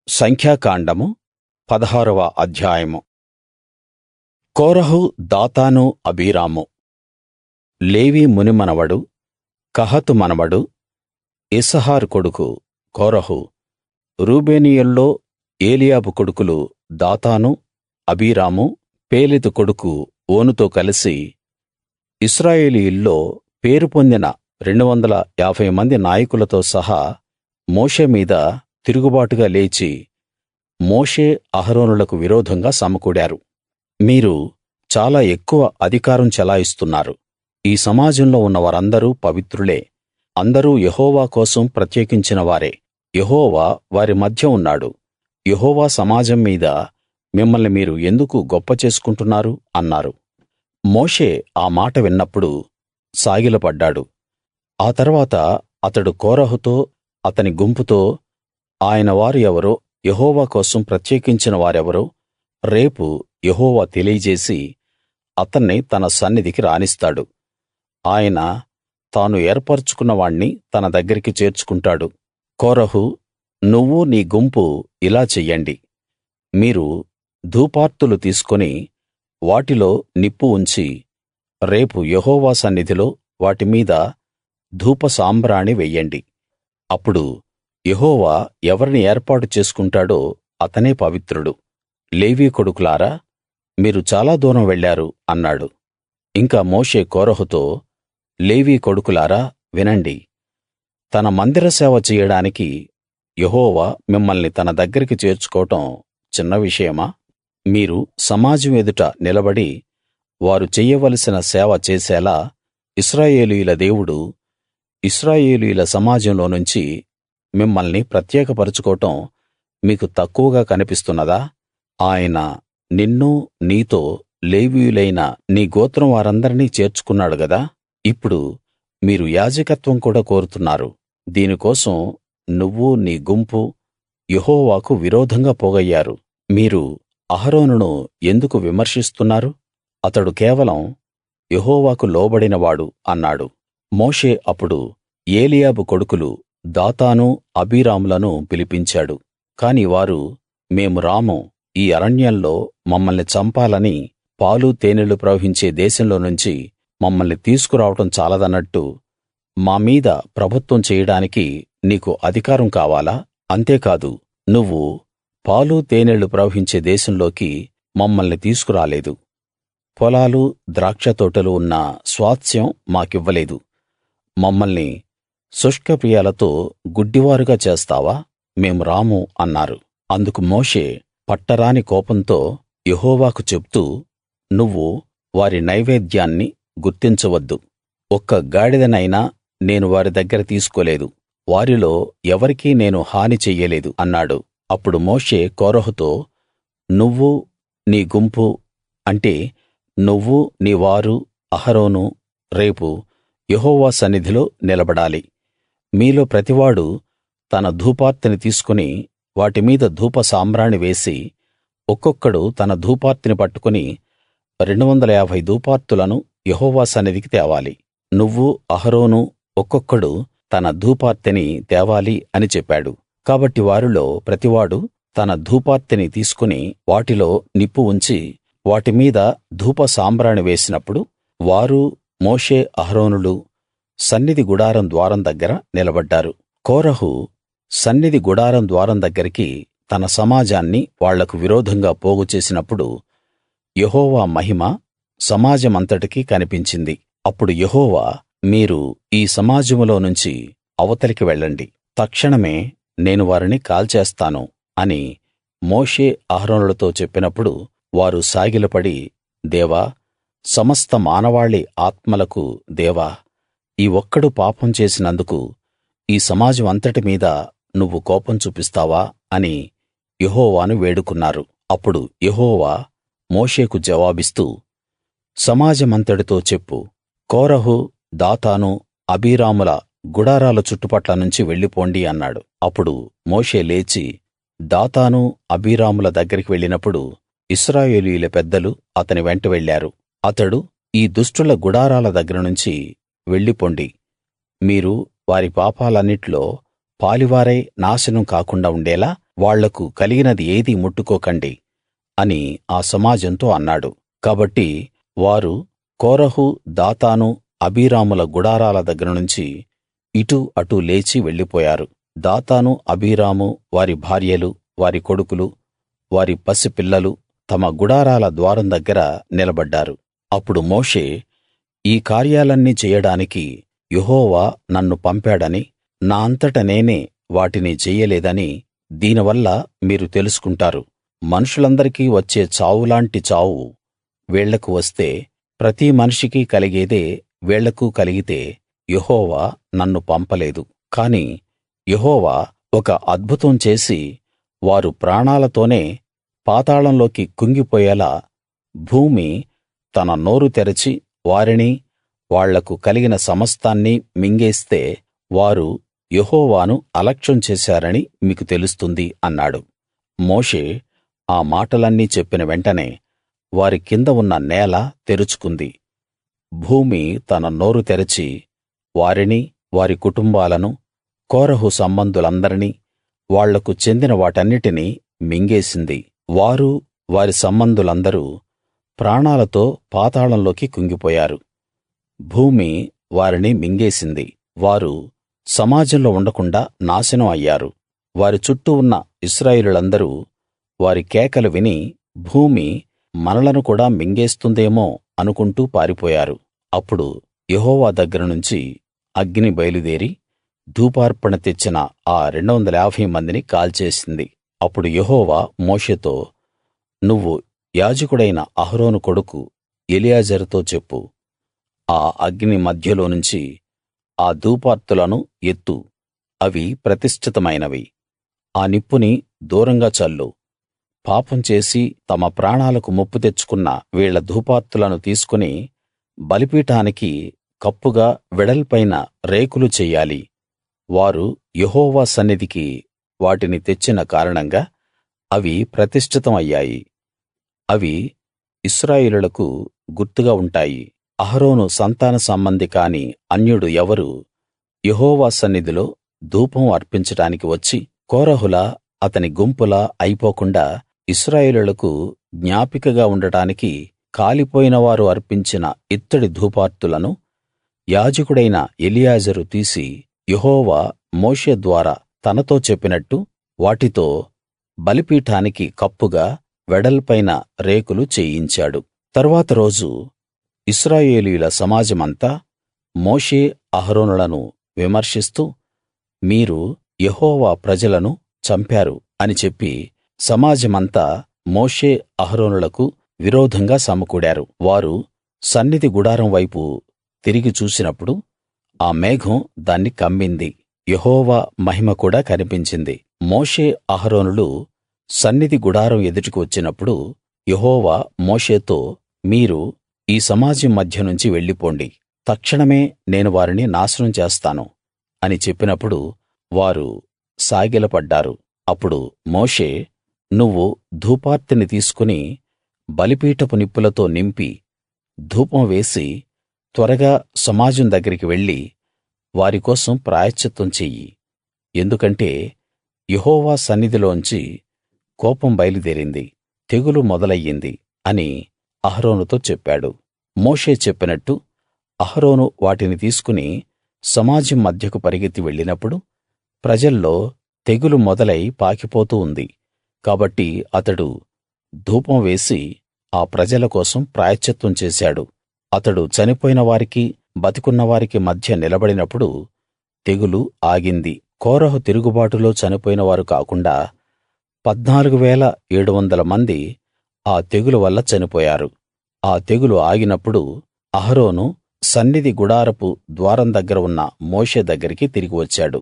సంఖ్యాకాండము 16వ అధ్యాయము. కోరహు, దాతాను, అబీరాము. లేవీ మునిమనవడు, కహతు మనవడు, ఇస్హారు కొడుకు కోరహు. రూబేనీయుల్లో ఏలీయాబు కొడుకులు దాతాను, అబీరాము. పేలెతు కొడుకు ఓనుతో కలిసి ఇశ్రాయేలీయుల్లో పేరు పొందిన 250 మంది నాయకులతో సహా మోషే మీద తిరుగుబాటుగా లేచి మోషే, అహరోనులకు విరోధంగా సమకూడారు. మీరు చాలా ఎక్కువ అధికారం చెలాయిస్తున్నారు. ఈ సమాజంలో ఉన్న వారందరూ పవిత్రులే, అందరూ యెహోవా కోసం ప్రత్యేకించిన వారే. యెహోవా వారి మధ్య ఉన్నాడు. యెహోవా సమాజం మీద మిమ్మల్ని మీరు ఎందుకు గొప్ప చేసుకుంటున్నారు అన్నారు. మోషే ఆ మాట విన్నప్పుడు సాగిలపడ్డాడు. ఆ తర్వాత అతడు కోరహుతో అతని గుంపుతో, ఆయన వారు ఎవరో, యెహోవా కోసం ప్రత్యేకించిన వారెవరో రేపు యెహోవా తెలియజేసి అతన్ని తన సన్నిధికి రానిస్తాడు. ఆయన తాను ఏర్పరచుకున్న వాణ్ణి తన దగ్గరికి చేర్చుకుంటాడు. కోరహు, నువ్వూ నీ గుంపు ఇలా చెయ్యండి. మీరు ధూపార్తులు తీసుకుని వాటిలో నిప్పు ఉంచి రేపు యెహోవా సన్నిధిలో వాటి మీద ధూప సాంబ్రాణి వెయ్యండి. అప్పుడు యెహోవా ఎవరిని ఏర్పాటు చేసుకుంటాడో అతనే పవిత్రుడు. లేవీ కొడుకులారా, మీరు చాలా దూరం వెళ్ళారు అన్నాడు. ఇంకా మోషే కోరహుతో, లేవీ కొడుకులారా వినండి. తన మందిర సేవ చెయ్యడానికి యెహోవా మిమ్మల్ని తన దగ్గరికి చేర్చుకోవడం చిన్న విషయమా? మీరు సమాజం ఎదుట నిలబడి వారు చెయ్యవలసిన సేవ చేసేలా ఇశ్రాయేలీయుల దేవుడు ఇశ్రాయేలీయుల సమాజంలో నుంచి మిమ్మల్ని ప్రత్యేకపరచుకోవడం మీకు తక్కువగా కనిపిస్తున్నదా? ఆయన నిన్నూ నీతో లేవీయులైన నీ గోత్రం వారందరినీ చేర్చుకున్నాడు గదా. ఇప్పుడు మీరు యాజకత్వం కూడా కోరుతున్నారు. దీనికోసం నువ్వూ నీ గుంపు యెహోవాకు విరోధంగా పోగయ్యారు. మీరు అహరోనును ఎందుకు విమర్శిస్తున్నారు? అతడు కేవలం యెహోవాకు లోబడినవాడు అన్నాడు. మోషే అప్పుడు ఏలీయాబు కొడుకులు దాతాను, అబీరాములను పిలిపించాడు. కాని వారు, మేము రాము. ఈ అరణ్యంలో మమ్మల్ని చంపాలని పాలు తేనెలు ప్రవహించే దేశంలో నుంచి మమ్మల్ని తీసుకురావడం చాలదన్నట్టు మా మీద ప్రభుత్వం చెయ్యడానికి నీకు అధికారం కావాలా? అంతేకాదు, నువ్వు పాలు తేనెలు ప్రవహించే దేశంలోకి మమ్మల్ని తీసుకురాలేదు. పొలాలు, ద్రాక్షతోటలు ఉన్న స్వాస్థ్యం మాకివ్వలేదు. మమ్మల్ని శుష్కప్రియాలతో గుడ్డివారుగా చేస్తావా? మేము రాము అన్నారు. అందుకు మోషే పట్టరాని కోపంతో యెహోవాకు చెప్తూ, నువ్వు వారి నైవేద్యాన్ని గుర్తించవద్దు. ఒక్క గాడిదనైనా నేను వారి దగ్గర తీసుకోలేదు. వారిలో ఎవరికీ నేను హాని చెయ్యలేదు అన్నాడు. అప్పుడు మోషే కోరహుతో, నువ్వు నీ గుంపు, అంటే నువ్వు నీ వారు అహరోను రేపు యెహోవా సన్నిధిలో నిలబడాలి. మీలో ప్రతివాడూ తన ధూపార్తిని తీసుకుని వాటి మీద ధూప సాంబ్రాణి వేసి, ఒక్కొక్కడు తన ధూపార్తిని పట్టుకుని 250 ధూపార్తులను యెహోవా సన్నిధికి తేవాలి. నువ్వు అహరోను ఒక్కొక్కడు తన ధూపార్తిని తేవాలి అని చెప్పాడు. కాబట్టి వారిలో ప్రతివాడు తన ధూపార్తిని తీసుకుని వాటిలో నిప్పు ఉంచి వాటి మీద ధూప సాంబ్రాణి వేసినప్పుడు వారు, మోషే, అహరోనులు సన్నిధి గుడారం ద్వారం దగ్గర నిలబడ్డారు. కోరహు సన్నిధి గుడారం ద్వారం దగ్గరికి తన సమాజాన్ని వాళ్లకు విరోధంగా పోగు చేసినప్పుడు యెహోవా మహిమ సమాజమంతటికీ కనిపించింది. అప్పుడు యెహోవా, మీరు ఈ సమాజంలో నుంచి అవతలికి వెళ్ళండి, తక్షణమే నేను వారిని కాల్చేస్తాను అని మోషే, అహరోనులతో చెప్పినప్పుడు వారు సాగిలపడి, దేవా, సమస్త మానవాళి ఆత్మలకు దేవా, ఈ ఒక్కడు పాపం చేసినందుకు ఈ సమాజం అంతటి మీద నువ్వు కోపం చూపిస్తావా అని యెహోవాను వేడుకున్నారు. అప్పుడు యెహోవా మోషేకు జవాబిస్తూ, సమాజమంతటితో చెప్పు, కోరహు, దాతాను, అబీరాముల గుడారాల చుట్టుపట్ల నుంచి వెళ్ళిపోండి అన్నాడు. అప్పుడు మోషే లేచి దాతాను, అబీరాముల దగ్గరికి వెళ్ళినప్పుడు ఇశ్రాయేలీయుల పెద్దలు అతని వెంట వెళ్ళారు. అతడు, ఈ దుష్టుల గుడారాల దగ్గర నుంచి వెళ్ళిపొండి. మీరు వారి పాపాలన్నిట్లో పాలివారై నాశనం కాకుండా ఉండేలా వాళ్లకు కలిగినది ఏదీ ముట్టుకోకండి అని ఆ సమాజంతో అన్నాడు. కాబట్టి వారు కోరహు, దాతాను, అబీరాముల గుడారాల దగ్గర నుంచి ఇటూ అటూ లేచి వెళ్ళిపోయారు. దాతాను, అబీరాము, వారి భార్యలు, వారి కొడుకులు, వారి పసిపిల్లలు తమ గుడారాల ద్వారం దగ్గర నిలబడ్డారు. అప్పుడు మోషే, ఈ కార్యాలన్నీ చెయ్యడానికి యెహోవా నన్ను పంపాడని, నా అంతట నేనే వాటిని చెయ్యలేదని దీనివల్ల మీరు తెలుసుకుంటారు. మనుషులందరికీ వచ్చే చావులాంటి చావు వీళ్లకు వస్తే, ప్రతి మనిషికి కలిగేదే వీళ్లకూ కలిగితే యెహోవా నన్ను పంపలేదు. కాని యెహోవా ఒక అద్భుతం చేసి వారు ప్రాణాలతోనే పాతాళంలోకి కుంగిపోయేలా భూమి తన నోరు తెరచి వారిని, వాళ్లకు కలిగిన సమస్తాన్నీ మింగేస్తే వారు యెహోవాను అలక్ష్యం చేశారని మీకు తెలుస్తుంది అన్నాడు. మోషే ఆ మాటలన్నీ చెప్పిన వెంటనే వారి కింద ఉన్న నేల తెరుచుకుంది. భూమి తన నోరు తెరచి వారిని, వారి కుటుంబాలను, కోరహు సంబంధులందరినీ, వాళ్లకు చెందిన వాటన్నిటినీ మింగేసింది. వారు, వారి సంబంధులందరూ ప్రాణాలతో పాతాళంలోకి కుంగిపోయారు. భూమి వారిని మింగేసింది. వారు సమాజంలో ఉండకుండా నాశనం అయ్యారు. వారి చుట్టూ ఉన్న ఇశ్రాయేలీయులందరూ వారి కేకలు విని భూమి మనలను కూడా మింగేస్తుందేమో అనుకుంటూ పారిపోయారు. అప్పుడు యెహోవా దగ్గర నుంచి అగ్ని బయలుదేరి ధూపార్పణ తెచ్చిన ఆ 250 మందిని కాల్చేసింది. అప్పుడు యెహోవా మోషేతో, నువ్వు యాజకుడైన అహరోను కొడుకు ఎలియాజరుతో చెప్పు, ఆ అగ్ని మధ్యలోనుంచి ఆ ధూపార్తులను ఎత్తు, అవి ప్రతిష్ఠితమైనవి. ఆ నిప్పుని దూరంగా చల్లు. పాపం చేసి తమ ప్రాణాలకు ముప్పు తెచ్చుకున్న వీళ్ళ ధూపార్తులను తీసుకుని బలిపీఠానికి కప్పుగా వెడల్పైన రేకులు చెయ్యాలి. వారు యెహోవా సన్నిధికి వాటిని తెచ్చిన కారణంగా అవి ప్రతిష్ఠితం అయ్యాయి. అవి ఇశ్రాయేలీయులకు గుర్తుగా ఉంటాయి. అహరోను సంతాన సంబంధి కాని అన్యుడు ఎవరూ యెహోవా సన్నిధిలో ధూపం అర్పించడానికి వచ్చి కోరహులా అతని గుంపులా అయిపోకుండా ఇశ్రాయేలీయులకు జ్ఞాపికగా ఉండటానికి కాలిపోయిన వారు అర్పించిన ఇత్తడి ధూపార్తులను యాజకుడైన ఎలియాజరు తీసి యెహోవా మోషే ద్వారా తనతో చెప్పినట్టు వాటితో బలిపీఠానికి కప్పుగా వెడల్పైన రేకులు చేయించాడు. తరువాత రోజు ఇశ్రాయేలీయుల సమాజమంతా మోషే, అహరోనులను విమర్శిస్తూ, మీరు యెహోవా ప్రజలను చంపారు అని చెప్పి సమాజమంతా మోషే, అహరోనులకు విరోధంగా సమకూడారు. వారు సన్నిధి గుడారం వైపు తిరిగి చూసినప్పుడు ఆ మేఘం దాన్ని కమ్మింది. యెహోవా మహిమ కూడా కనిపించింది. మోషే, అహరోనులు సన్నిధి గుడారం ఎదుటికి వచ్చినప్పుడు యెహోవా మోషేతో, మీరు ఈ సమాజం మధ్య నుంచి వెళ్ళిపోండి, తక్షణమే నేను వారిని నాశనం చేస్తాను అని చెప్పినప్పుడు వారు సాగిలపడ్డారు. అప్పుడు మోషే, నువ్వు ధూపార్తిని తీసుకుని బలిపీఠపు నిప్పులతో నింపి ధూపం వేసి త్వరగా సమాజం దగ్గరికి వెళ్లి వారి కోసం ప్రాయశ్చిత్తం చెయ్యి, ఎందుకంటే యెహోవా సన్నిధిలోంచి కోపం బయలుదేరింది, తెగులు మొదలయ్యింది అని అహరోనుతో చెప్పాడు. మోషే చెప్పినట్టు అహరోను వాటిని తీసుకుని సమాజం మధ్యకు పరిగెత్తి వెళ్ళినప్పుడు ప్రజల్లో తెగులు మొదలై పాకిపోతూ ఉంది. కాబట్టి అతడు ధూపం వేసి ఆ ప్రజల కోసం ప్రాయశ్చిత్తం చేశాడు. అతడు చనిపోయిన వారికి, బతికున్న వారికి మధ్య నిలబడినప్పుడు తెగులు ఆగింది. కోరహు తిరుగుబాటులో చనిపోయిన వారు కాకుండా 14,700 మంది ఆ తెగులు వల్ల చనిపోయారు. ఆ తెగులు ఆగినప్పుడు అహరోను సన్నిధి గుడారపు ద్వారం దగ్గర ఉన్న మోషే దగ్గరికి తిరిగి వచ్చాడు.